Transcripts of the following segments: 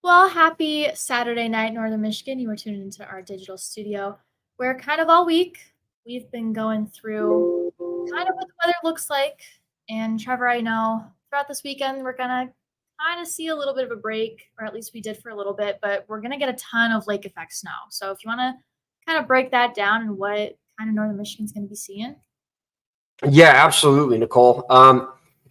Well, happy Saturday night, Northern Michigan. You were tuned into our digital studio where kind of all week we've been going through kind of what the weather looks like. And Trevor, I know throughout this weekend we're going to kind of see a little bit of a break, or at least we did for a little bit, but we're going to get a ton of lake effect snow. So if you want to kind of break that down and what kind of Northern Michigan's going to be seeing. Yeah, absolutely, Nicole.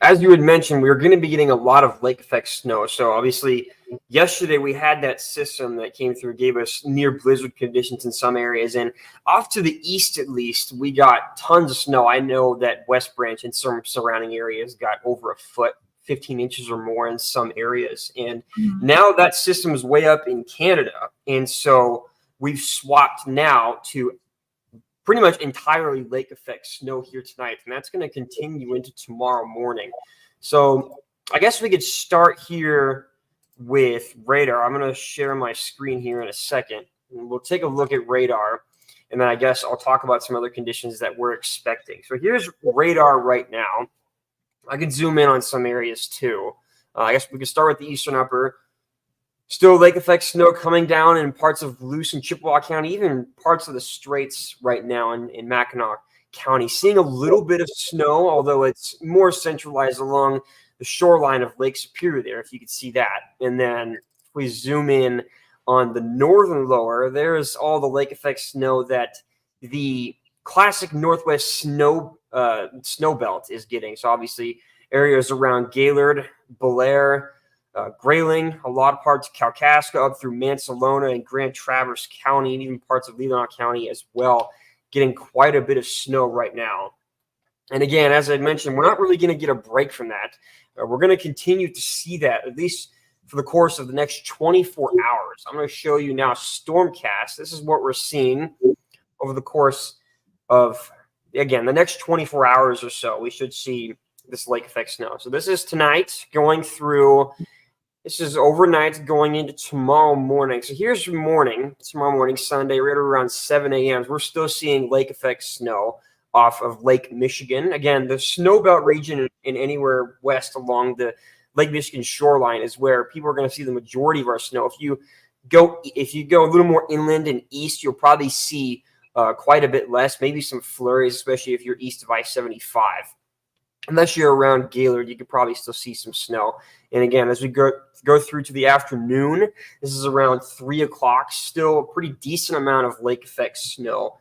As you had mentioned, we were going to be getting a lot of lake effect snow. So obviously, yesterday we had that system that came through, gave us near blizzard conditions in some areas, and off to the east, at least, we got tons of snow. I know that West Branch and some surrounding areas got over a foot, 15 inches or more in some areas, and now that system is way up in Canada, and so we've swapped now to pretty much entirely lake effect snow here tonight, and that's going to continue into tomorrow morning. So I guess we could start here with radar. I'm going to share my screen here in a second, and we'll take a look at radar, and then I guess I'll talk about some other conditions that we're expecting. So here's radar right now. I can zoom in on some areas too. I guess we could start with the eastern upper. Still lake effect snow coming down in parts of Luce and Chippewa County, even parts of the Straits right now in Mackinac County. Seeing a little bit of snow, although it's more centralized along the shoreline of Lake Superior there, if you could see that. And then if we zoom in on the northern lower, there's all the lake effect snow that the classic Northwest snow belt is getting. So obviously areas around Gaylord, Belair, Grayling, a lot of parts of Kalkaska up through Mansalona and Grand Traverse County, and even parts of Leelanau County as well, getting quite a bit of snow right now. And again, as I mentioned, we're not really going to get a break from that. We're going to continue to see that, at least for the course of the next 24 hours. I'm going to show you now Stormcast. This is what we're seeing over the course of, again, the next 24 hours or so. We should see this lake effect snow. So this is tonight going through. This is overnight going into tomorrow morning. So here's tomorrow morning, Sunday, right around 7 a.m. We're still seeing lake effect snow off of Lake Michigan. Again, the snow belt region in anywhere west along the Lake Michigan shoreline is where people are going to see the majority of our snow. If you go a little more inland and east, you'll probably see quite a bit less, maybe some flurries, especially if you're east of I-75. Unless you're around Gaylord, you could probably still see some snow. And again, as we go through to the afternoon, this is around 3 o'clock, still a pretty decent amount of lake effect snow.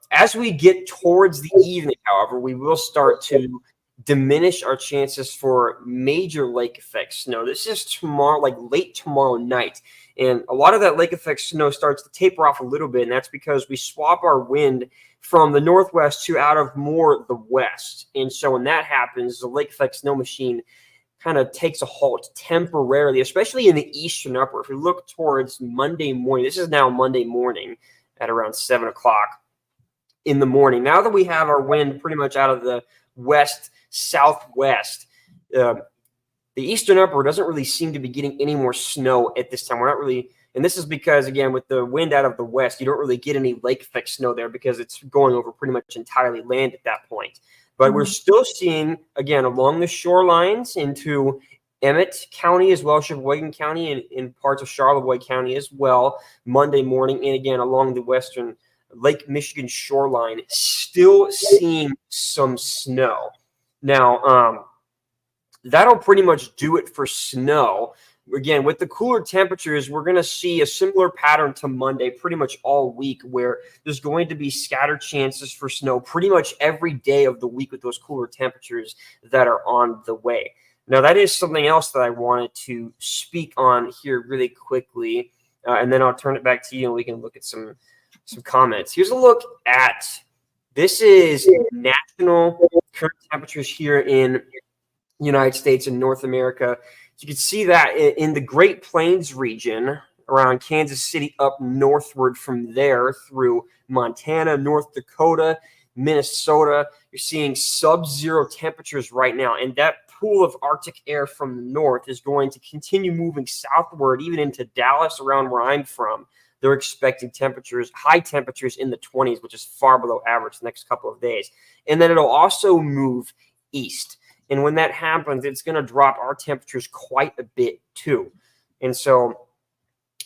As we get towards the evening, however, we will start to diminish our chances for major lake effect snow. This is tomorrow, like late tomorrow night. And a lot of that lake effect snow starts to taper off a little bit, and that's because we swap our wind from the northwest to out of more the west. And so when that happens, the lake effect snow machine kind of takes a halt temporarily, especially in the eastern upper. If we look towards Monday morning, this is now Monday morning at around 7 o'clock in the morning. Now that we have our wind pretty much out of the west, southwest, the eastern upper doesn't really seem to be getting any more snow at this time. We're not really, and this is because, again, with the wind out of the west, you don't really get any lake effect snow there because it's going over pretty much entirely land at that point. But we're still seeing, again, along the shorelines into Emmett County as well, Sheboygan County, and in parts of Charlevoix County as well, Monday morning, and again, along the western Lake Michigan shoreline, still seeing some snow. Now, that'll pretty much do it for snow. Again, with the cooler temperatures, we're going to see a similar pattern to Monday pretty much all week, where there's going to be scattered chances for snow pretty much every day of the week with those cooler temperatures that are on the way. Now, that is something else that I wanted to speak on here really quickly, and then I'll turn it back to you and we can look at some comments. Here's a look at, this is national current temperatures here in United States and North America. You can see that in the Great Plains region around Kansas City up northward from there through Montana, North Dakota, Minnesota, you're seeing sub-zero temperatures right now. And that pool of Arctic air from the north is going to continue moving southward, even into Dallas, around where I'm from. They're expecting temperatures, high temperatures in the 20s, which is far below average the next couple of days. And then it'll also move east. And when that happens, it's going to drop our temperatures quite a bit too. And so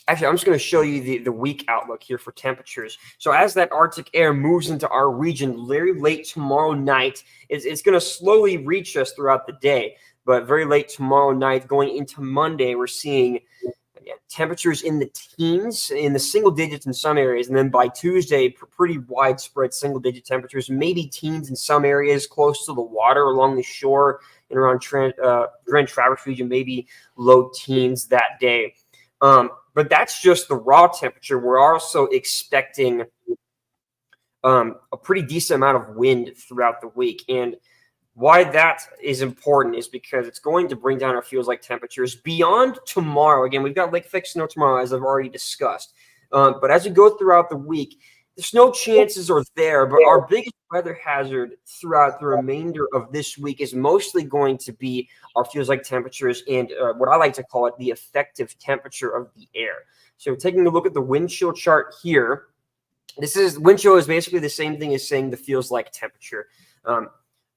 Actually, I'm just going to show you the week outlook here for temperatures. So as that Arctic air moves into our region very late tomorrow night, it's going to slowly reach us throughout the day. But very late tomorrow night, going into Monday, we're seeing temperatures in the teens, in the single digits in some areas. And then by Tuesday, pretty widespread single-digit temperatures, maybe teens in some areas close to the water along the shore and around Grand Traverse region, maybe low teens that day. But that's just the raw temperature. We're also expecting a pretty decent amount of wind throughout the week. And why that is important is because it's going to bring down our feels like temperatures beyond tomorrow. Again, we've got lake effect snow tomorrow, as I've already discussed. But as we go throughout the week, the snow chances are there, but our biggest weather hazard throughout the remainder of this week is mostly going to be our feels like temperatures and what I like to call it the effective temperature of the air. So taking a look at the wind chill chart here, wind chill is basically the same thing as saying the feels like temperature.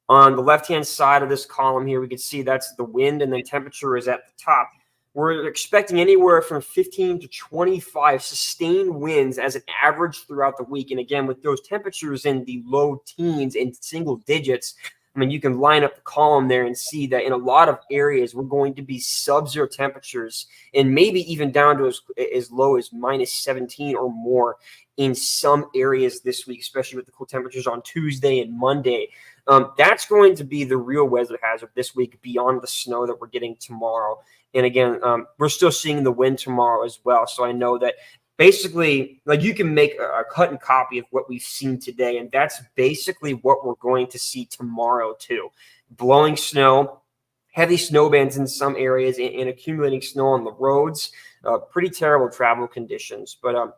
On the left-hand side of this column here, we can see that's the wind, and then temperature is at the top. We're expecting anywhere from 15 to 25 sustained winds as an average throughout the week. And again, with those temperatures in the low teens and single digits, I mean, you can line up the column there and see that in a lot of areas, we're going to be sub-zero temperatures and maybe even down to as low as minus 17 or more in some areas this week, especially with the cool temperatures on Tuesday and Monday. That's going to be the real weather hazard this week beyond the snow that we're getting tomorrow. And again, we're still seeing the wind tomorrow as well. So I know that basically, like, you can make a cut and copy of what we've seen today, and that's basically what we're going to see tomorrow too. Blowing snow, heavy snow bands in some areas, and accumulating snow on the roads. Pretty terrible travel conditions. But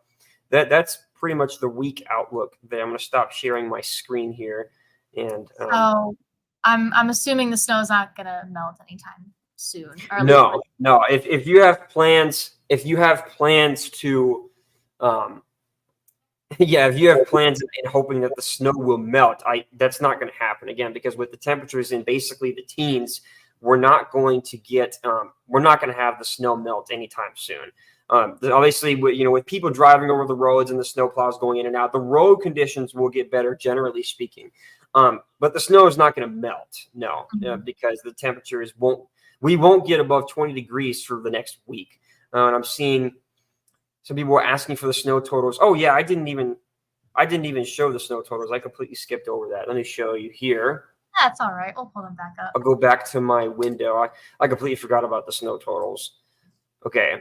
that's pretty much the week outlook there. I'm going to stop sharing my screen here. And so I'm assuming the snow's not going to melt anytime soon. Or no. If you have plans to if you have plans and hoping that the snow will melt, that's not going to happen again, because with the temperatures in basically the teens, we're not going to have the snow melt anytime soon. Obviously, with people driving over the roads and the snow plows going in and out, the road conditions will get better, generally speaking. But the snow is not going to melt, because the temperatures we won't get above 20 degrees for the next week. And I'm seeing some people were asking for the snow totals. Oh yeah, I didn't even show the snow totals. I completely skipped over that. Let me show you here. That's all right. We'll pull them back up. I'll go back to my window. I completely forgot about the snow totals. Okay.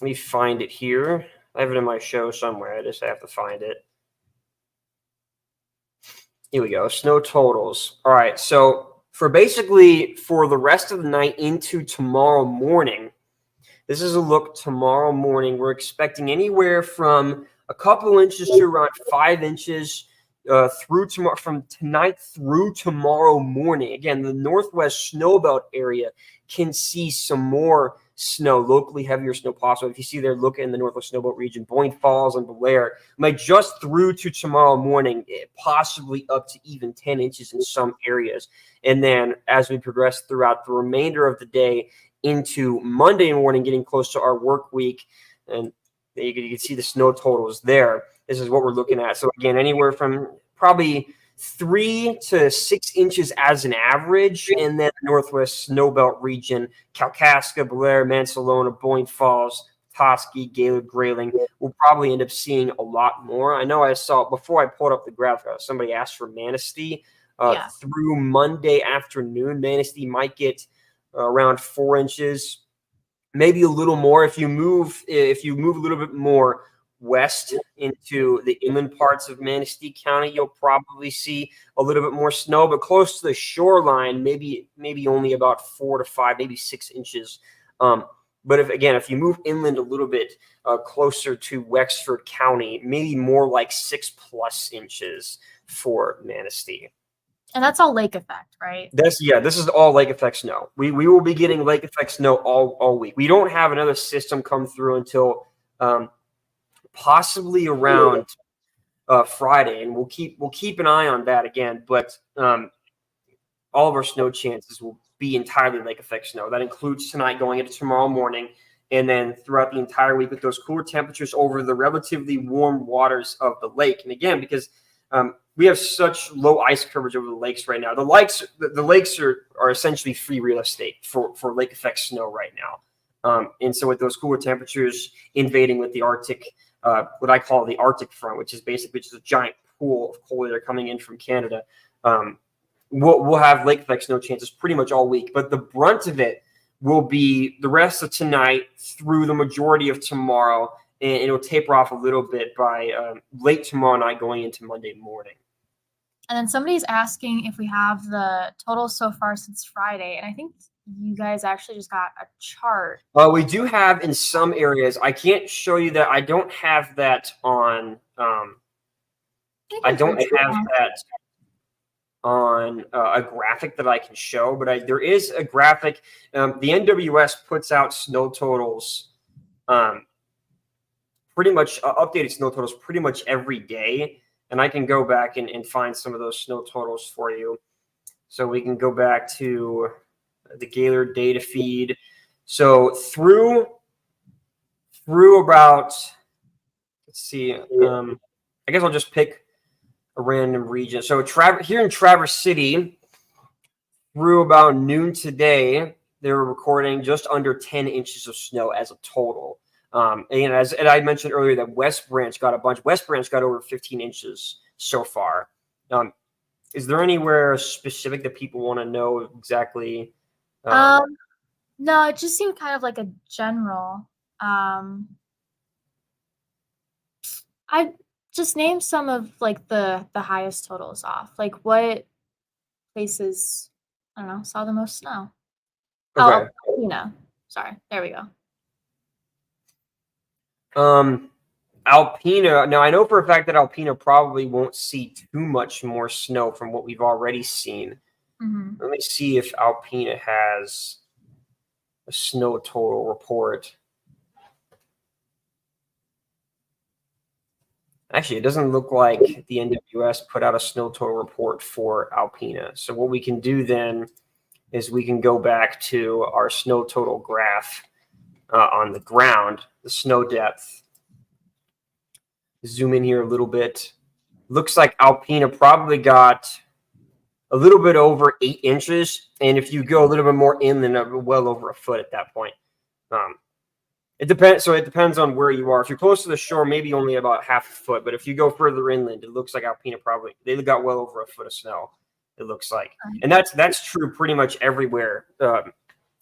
Let me find it here. I have it in my show somewhere. I just have to find it. Here we go. Snow totals. All right. So for the rest of the night into tomorrow morning, this is a look tomorrow morning. We're expecting anywhere from a couple inches to around 5 inches from tonight through tomorrow morning. Again, the northwest snowbelt area can see some more snow, locally heavier snow possible. If you see there, look in the northwest snowbelt region, Boyne Falls and Blair, just through to tomorrow morning, possibly up to even 10 inches in some areas. And then as we progress throughout the remainder of the day into Monday morning, getting close to our work week, and you can see the snow totals there. This is what we're looking at. So again, anywhere from probably 3 to 6 inches as an average, and then the northwest snowbelt region, Kalkaska, Blair, Mansalona, Boyne Falls, Petoskey, Gaylord, Grayling, will probably end up seeing a lot more. I know I saw before I pulled up the graph, somebody asked for Manistee. Through Monday afternoon, Manistee might get around 4 inches, maybe a little more. If you move a little bit more west into the inland parts of Manistee County, you'll probably see a little bit more snow, but close to the shoreline, maybe only about 4 to 5, maybe 6 inches. But if you move inland a little bit closer to Wexford County, maybe more like 6+ inches for Manistee. And that's all lake effect, right? This is all lake effect snow. We will be getting lake effect snow all week. We don't have another system come through until possibly around Friday, and we'll keep an eye on that again. But all of our snow chances will be entirely lake effect snow. That includes tonight going into tomorrow morning, and then throughout the entire week with those cooler temperatures over the relatively warm waters of the lake. And again, because we have such low ice coverage over the lakes right now, the lakes are essentially free real estate for lake effect snow right now. And so with those cooler temperatures invading with the Arctic, what I call the Arctic front, which is basically just a giant pool of cold air coming in from Canada, we'll have lake effect snow chances pretty much all week. But the brunt of it will be the rest of tonight through the majority of tomorrow, and it'll taper off a little bit by late tomorrow night going into Monday morning. And then somebody's asking if we have the total so far since Friday, and I think you guys actually just got a chart. We do have in some areas. I can't show you that. I don't have that on. I don't have that on a graphic that I can show, but there is a graphic. The NWS puts out snow totals, pretty much updated snow totals pretty much every day. And I can go back and find some of those snow totals for you. So we can go back to the Gaylord data feed. So through about, let's see, I guess I'll just pick a random region. So here in Traverse City, through about noon today, they were recording just under 10 inches of snow as a total. And I mentioned earlier that West Branch got a bunch. West Branch got over 15 inches so far. Is there anywhere specific that people want to know exactly? No, it just seemed kind of like a general. I just named some of like the highest totals off. Like what places, I don't know, saw the most snow. Okay. Oh, Alpena. Sorry, there we go. Alpena. Now I know for a fact that Alpena probably won't see too much more snow from what we've already seen. Mm-hmm. Let me see if Alpena has a snow total report. Actually, it doesn't look like the NWS put out a snow total report for Alpena. So what we can do then is we can go back to our snow total graph on the ground, the snow depth. Zoom in here a little bit. Looks like Alpena probably got a little bit over 8 inches. And if you go a little bit more inland, well over a foot at that point. It depends. So it depends on where you are. If you're close to the shore, maybe only about half a foot. But if you go further inland, it looks like Alpena they got well over a foot of snow. It looks like, and that's true pretty much everywhere.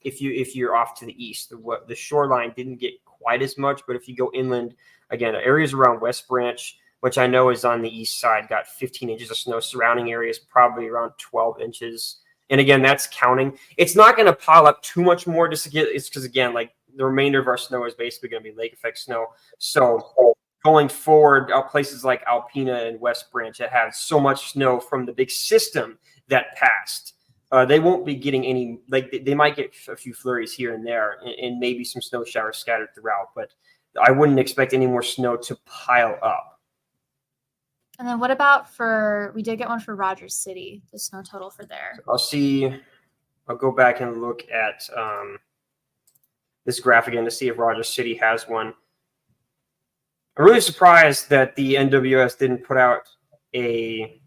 If you're off to the east, the shoreline didn't get quite as much. But if you go inland, again, areas around West Branch, which I know is on the east side, got 15 inches of snow. Surrounding areas probably around 12 inches. And again, that's counting. It's not going to pile up too much more just to get. It's because again, like the remainder of our snow is basically going to be lake effect snow. So going forward, places like Alpena and West Branch that have so much snow from the big system that passed, they won't be getting any. Like they might get a few flurries here and there, and maybe some snow showers scattered throughout. But I wouldn't expect any more snow to pile up. And then what about we did get one for Rogers City, the snow total for there. I'll go back and look at this graph again to see if Rogers City has one. I'm really surprised that the NWS didn't put out a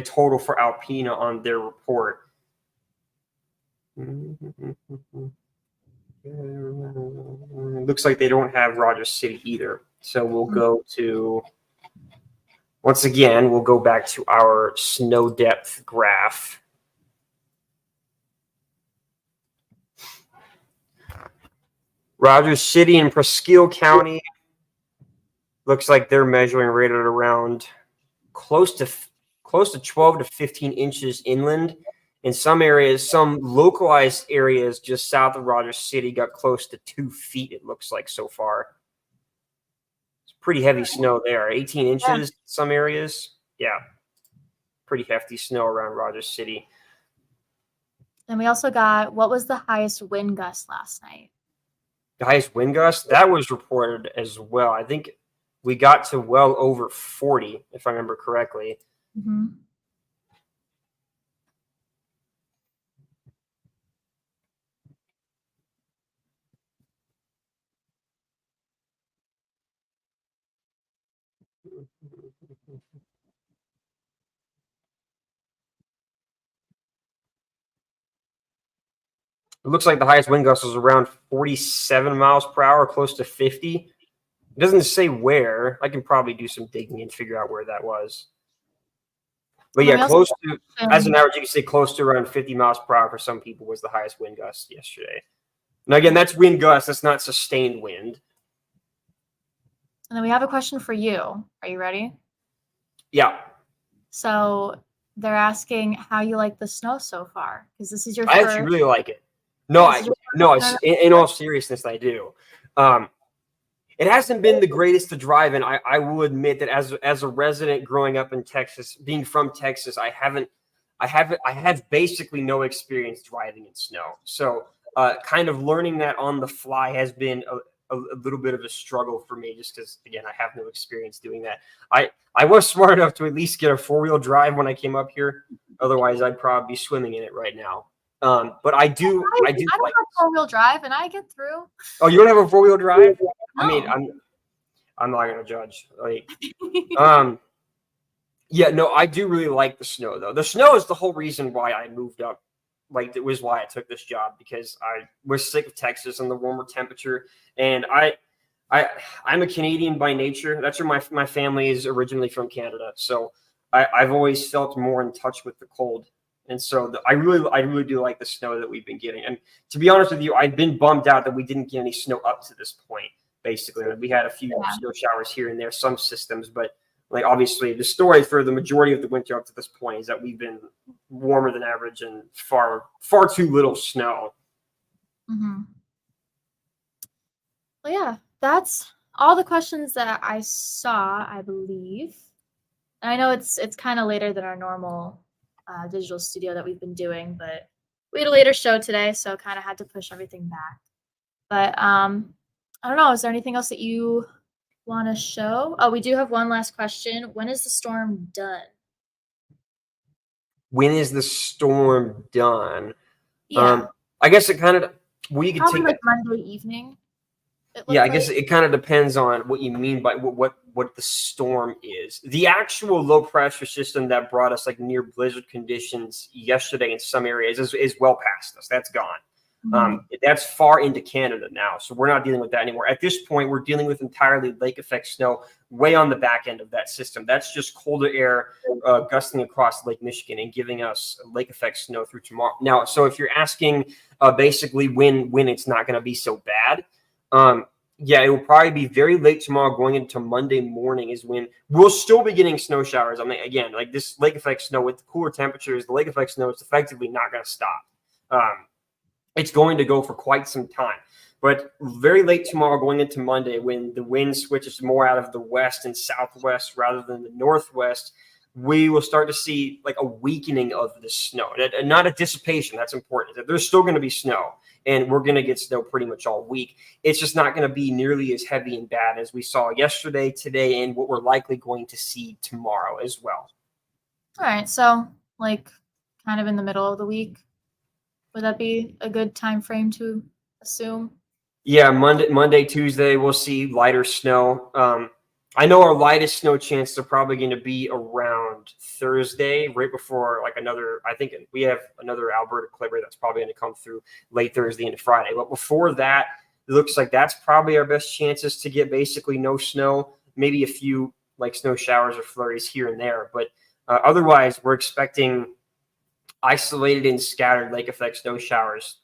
total for Alpena on their report. Looks like they don't have Rogers City either. So we'll go to, once again, we'll go back to our snow depth graph. Rogers City and Presqu'île County looks like they're measuring right at around close to 12 to 15 inches inland. In some areas, some localized areas just south of Rogers City got close to 2 feet, it looks like so far. It's pretty heavy snow there. 18 inches in some areas. Yeah. Pretty hefty snow around Rogers City. And we also got, what was the highest wind gust last night? The highest wind gust? That was reported as well. I think we got to well over 40, if I remember correctly. Mm-hmm. It looks like the highest wind gust was around 47 miles per hour, close to 50. It doesn't say where. I can probably do some digging and figure out where that was. But Let yeah, me also close to, as an average, you can say close to around 50 miles per hour for some people was the highest wind gust yesterday. Now, again, that's wind gust. That's not sustained wind. And then we have a question for you. Are you ready? Yeah. So they're asking how you like the snow so far, because this is your I first. actually really like it. No, This is your no, first in all seriousness, I do. It hasn't been the greatest to drive in. I will admit that as a resident growing up in Texas, being from Texas, I have basically no experience driving in snow. So kind of learning that on the fly has been a little bit of a struggle for me, just because again I have no experience doing that. I was smart enough to at least get a 4-wheel drive when I came up here. Otherwise, I'd probably be swimming in it right now. But I do I don't like. have 4-wheel drive, and I get through. Oh, you don't have a 4-wheel drive? No. I mean, I'm not gonna judge. Like, yeah, no, I do really like the snow though. The snow is the whole reason why I moved up. Like, it was why I took this job, because I was sick of Texas and the warmer temperature. And I'm a Canadian by nature. That's where my family is originally from, Canada. So I've always felt more in touch with the cold. And so I really do like the snow that we've been getting. And to be honest with you, I've been bummed out that we didn't get any snow up to this point. Basically, we had a few snow showers here and there, some systems, but like obviously the story for the majority of the winter up to this point is that we've been warmer than average and far too little snow. Mm-hmm. Well, yeah, that's all the questions that I saw, I believe. And I know it's kind of later than our normal digital studio that we've been doing, but we had a later show today, so kind of had to push everything back. But I don't know. Is there anything else that you want to show? Oh, we do have one last question. When is the storm done? When is the storm done? Yeah, I guess it kind of, we could probably take like Monday evening. Yeah, I guess it kind of depends on what you mean by what the storm is. The actual low pressure system that brought us like near blizzard conditions yesterday in some areas is well past us. That's gone. That's far into Canada now, so we're not dealing with that anymore. At this point, we're dealing with entirely lake effect snow way on the back end of that system. That's just colder air gusting across Lake Michigan and giving us lake effect snow through tomorrow. Now, so if you're asking basically when it's not going to be so bad. Yeah, it will probably be very late tomorrow going into Monday morning is when we'll still be getting snow showers. I mean, again, like this lake effect snow with the cooler temperatures, the lake effect snow is effectively not going to stop. It's going to go for quite some time. But very late tomorrow going into Monday, when the wind switches more out of the west and southwest rather than the northwest, we will start to see like a weakening of the snow, and not a dissipation. That's important. There's still going to be snow, and we're going to get snow pretty much all week. It's just not going to be nearly as heavy and bad as we saw yesterday, today, and what we're likely going to see tomorrow as well. All right, so like kind of in the middle of the week, would that be a good time frame to assume? Yeah, Monday, Tuesday, we'll see lighter snow. I know our lightest snow chances are probably going to be around Thursday, right before like another. I think we have another Alberta Clipper that's probably going to come through late Thursday into Friday. But before that, it looks like that's probably our best chances to get basically no snow, maybe a few like snow showers or flurries here and there. But otherwise, we're expecting isolated and scattered lake effect snow showers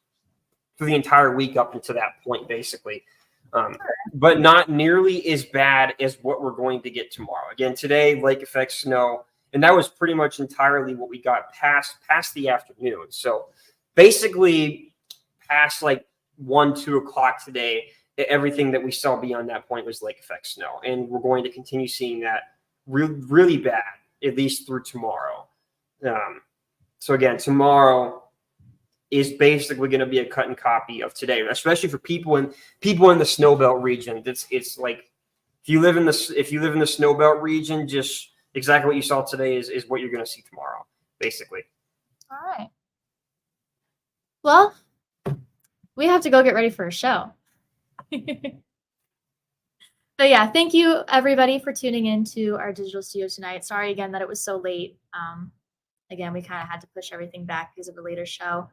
for the entire week up until that point, basically. But not nearly as bad as what we're going to get tomorrow. Again, today, lake effect snow, and that was pretty much entirely what we got past the afternoon. So basically, past like 1-2 o'clock today, everything that we saw beyond that point was lake effect snow, and we're going to continue seeing that really bad at least through tomorrow. So again, tomorrow is basically going to be a cut and copy of today, especially for people in the snow belt region. It's like if you live in the snow belt region, just exactly what you saw today is what you're going to see tomorrow, basically. All right. Well, we have to go get ready for a show. But yeah, thank you everybody for tuning in to our digital studio tonight. Sorry again that it was so late. Again, we kind of had to push everything back because of a later show.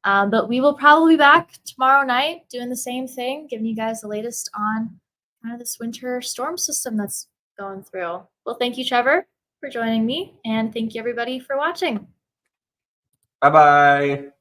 But we will probably be back tomorrow night doing the same thing, giving you guys the latest on kind of this winter storm system that's going through. Well, thank you, Trevor, for joining me, and thank you everybody for watching. Bye-bye.